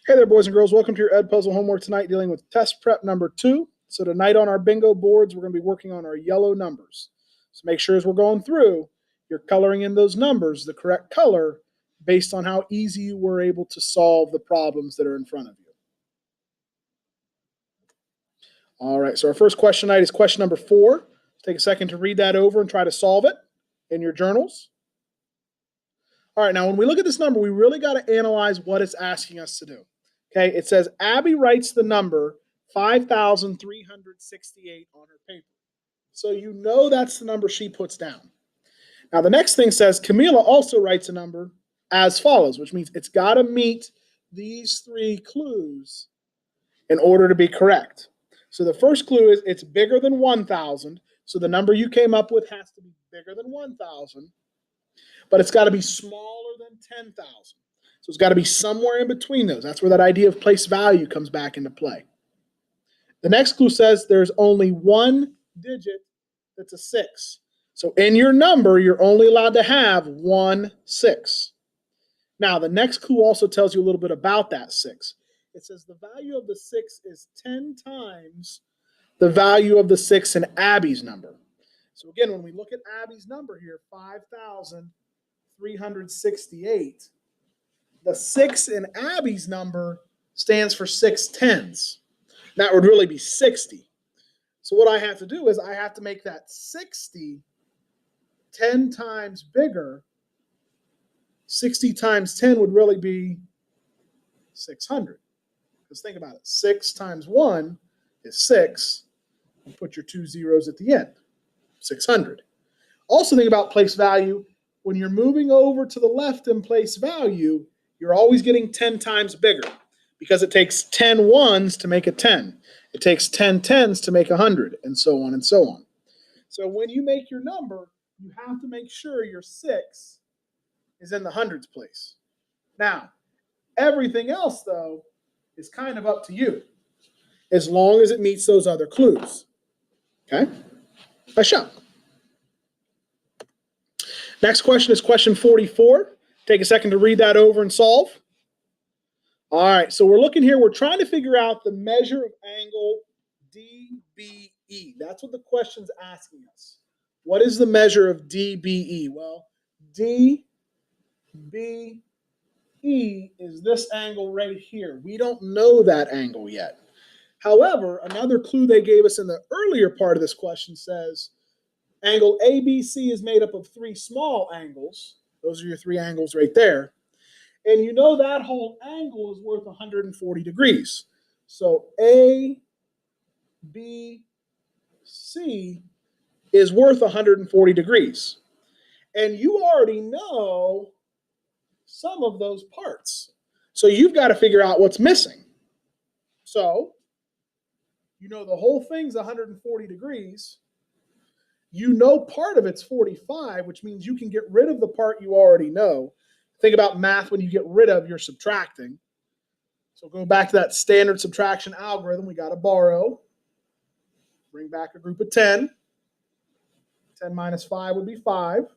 Hey there, boys and girls. Welcome to your Ed Puzzle homework tonight, dealing with test prep number 2. So tonight on our bingo boards, we're going to be working on our yellow numbers. So make sure as we're going through, you're coloring in those numbers the correct color based on how easy you were able to solve the problems that are in front of you. All right, so our first question tonight is question number 4. Take a second to read that over and try to solve it in your journals. All right, now when we look at this number, we really got to analyze what it's asking us to do. Okay, it says Abby writes the number 5,368 on her paper. So you know that's the number she puts down. Now the next thing says Camila also writes a number as follows, which means it's got to meet these 3 clues in order to be correct. So the first clue is it's bigger than 1,000. So the number you came up with has to be bigger than 1,000. But it's got to be smaller than 10,000. So it's got to be somewhere in between those. That's where that idea of place value comes back into play. The next clue says there's only one digit that's a 6. So in your number, you're only allowed to have 1 6. Now, the next clue also tells you a little bit about that 6. It says the value of the 6 is 10 times the value of the 6 in Abby's number. So again, when we look at Abby's number here, 5,368, the 6 in Abby's number stands for 6 tens. That would really be 60. So what I have to do is I have to make that 60 10 times bigger. 60 times 10 would really be 600. Because think about it. 6 times 1 is 6. You put your 2 zeros at the end. 600. Also think about place value. When you're moving over to the left in place value, you're always getting 10 times bigger because it takes 10 ones to make a 10. It takes 10 tens to make 100, and so on and so on. So when you make your number, you have to make sure your 6 is in the hundreds place. Now, everything else, though, is kind of up to you, as long as it meets those other clues. Okay? Nice job. Next question is question 44. Take a second to read that over and solve. All right, so we're looking here. We're trying to figure out the measure of angle DBE. That's what the question's asking us. What is the measure of DBE? Well, DBE is this angle right here. We don't know that angle yet. However, another clue they gave us in the earlier part of this question says angle ABC is made up of 3 small angles. Those are your 3 angles right there. And you know that whole angle is worth 140 degrees. So ABC is worth 140 degrees. And you already know some of those parts. So you've got to figure out what's missing. So you know the whole thing's 140 degrees. You know part of it's 45, which means you can get rid of the part you already know. Think about math when you get rid of, you're subtracting. So go back to that standard subtraction algorithm. We got to borrow. Bring back a group of 10. 10 minus 5 would be 5.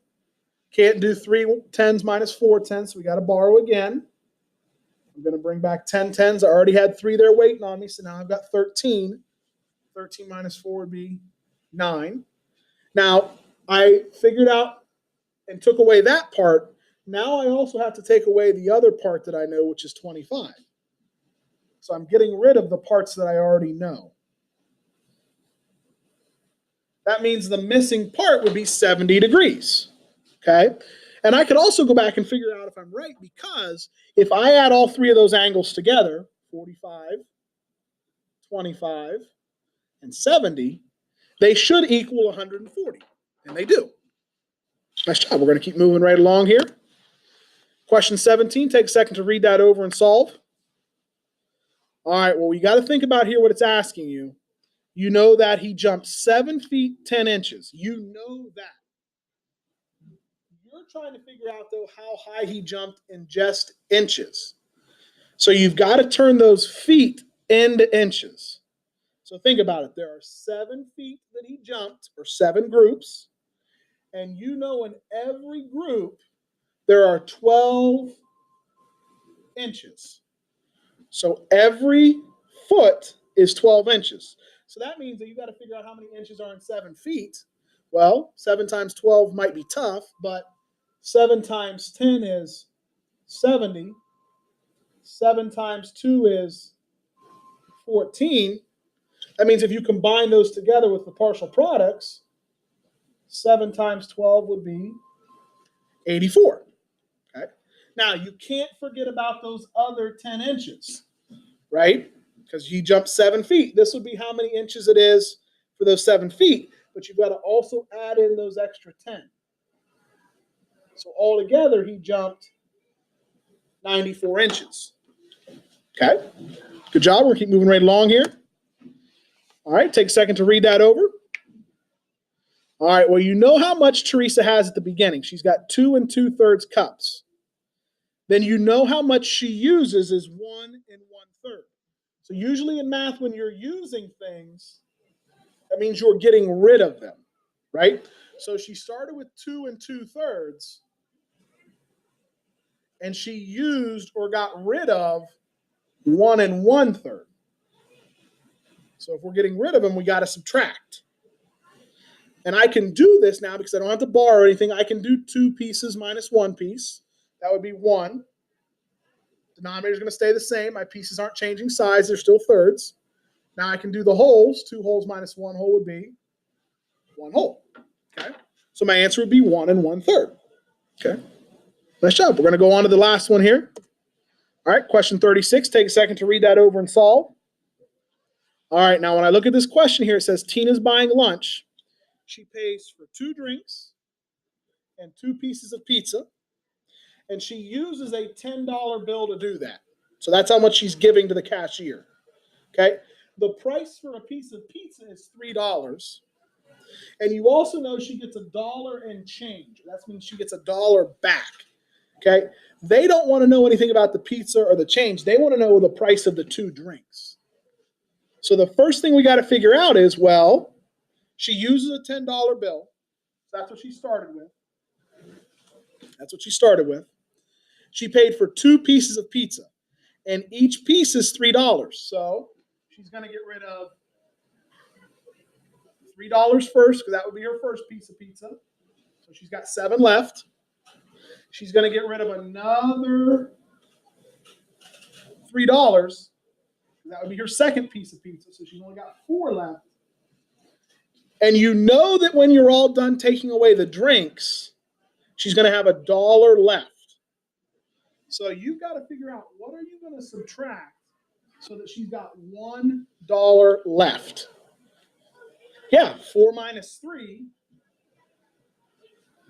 Can't do 3 tens minus 4 tens, so we got to borrow again. I'm going to bring back 10 tens. I already had 3 there waiting on me, so now I've got 13. 13 minus 4 would be 9. Now, I figured out and took away that part. Now I also have to take away the other part that I know, which is 25. So I'm getting rid of the parts that I already know. That means the missing part would be 70 degrees. Okay? And I could also go back and figure out if I'm right, because if I add all 3 of those angles together, 45, 25, and 70, they should equal 140. And they do. Nice job. We're going to keep moving right along here. Question 17, take a second to read that over and solve. All right, well, you got to think about here what it's asking you. You know that he jumped 7 feet, 10 inches. You know that. You're trying to figure out, though, how high he jumped in just inches. So you've got to turn those feet into inches. So think about it. There are 7 feet that he jumped, or 7 groups. And you know in every group, there are 12 inches. So every foot is 12 inches. So that means that you got to figure out how many inches are in 7 feet. Well, 7 times 12 might be tough, but 7 times 10 is 70. 7 times 2 is 14. That means if you combine those together with the partial products, 7 times 12 would be 84. Okay. Now, you can't forget about those other 10 inches, right? Because you jumped 7 feet. This would be how many inches it is for those 7 feet, but you've got to also add in those extra 10. So altogether, he jumped 94 inches. Okay. Good job. We're going to keep moving right along here. All right. Take a second to read that over. All right. Well, you know how much Teresa has at the beginning. She's got 2 2/3 cups. Then you know how much she uses is 1 1/3. So usually in math, when you're using things, that means you're getting rid of them, right? So she started with 2 2/3, and she used or got rid of 1 1/3. So if we're getting rid of them, we got to subtract. And I can do this now because I don't have to borrow anything. I can do 2 pieces minus 1 piece. That would be 1. Denominator is going to stay the same. My pieces aren't changing size. They're still thirds. Now I can do the wholes. 2 wholes minus 1 whole would be 1 whole. Okay. So my answer would be 1 1/3. Okay. Nice job. We're going to go on to the last one here. All right. Question 36. Take a second to read that over and solve. All right. Now, when I look at this question here, it says Tina's buying lunch. She pays for 2 drinks and 2 pieces of pizza. And she uses a $10 bill to do that. So that's how much she's giving to the cashier. Okay. The price for a piece of pizza is $3. And you also know she gets $1 and change. That means she gets $1 back. Okay. They don't want to know anything about the pizza or the change. They want to know the price of the 2 drinks. So the first thing we got to figure out is, well, she uses a $10 bill. That's what she started with. She paid for 2 pieces of pizza, and each piece is $3. So she's going to get rid of $3 first, because that would be her first piece of pizza. So she's got 7 left. She's going to get rid of another $3. That would be her second piece of pizza. So she's only got 4 left. And you know that when you're all done taking away the drinks, she's going to have $1 left. So you've got to figure out, what are you going to subtract so that she's got $1 left? Yeah, 4 minus 3.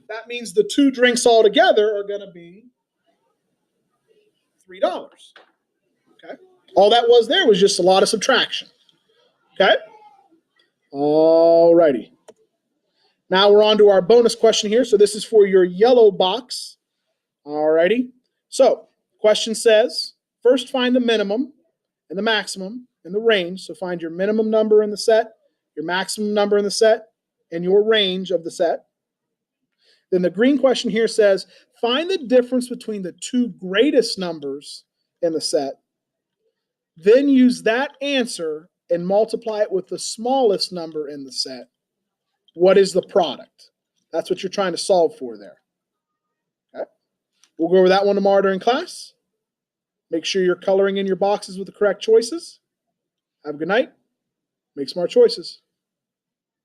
That means the 2 drinks all together are going to be $3. Okay. All that was there was just a lot of subtraction. Okay. All righty. Now we're on to our bonus question here. So this is for your yellow box. All righty. So question says, first find the minimum and the maximum and the range. So find your minimum number in the set, your maximum number in the set, and your range of the set. Then the green question here says, find the difference between the 2 greatest numbers in the set. Then use that answer and multiply it with the smallest number in the set. What is the product? That's what you're trying to solve for there. Okay. We'll go over that one tomorrow during class. Make sure you're coloring in your boxes with the correct choices. Have a good night. Make smart choices.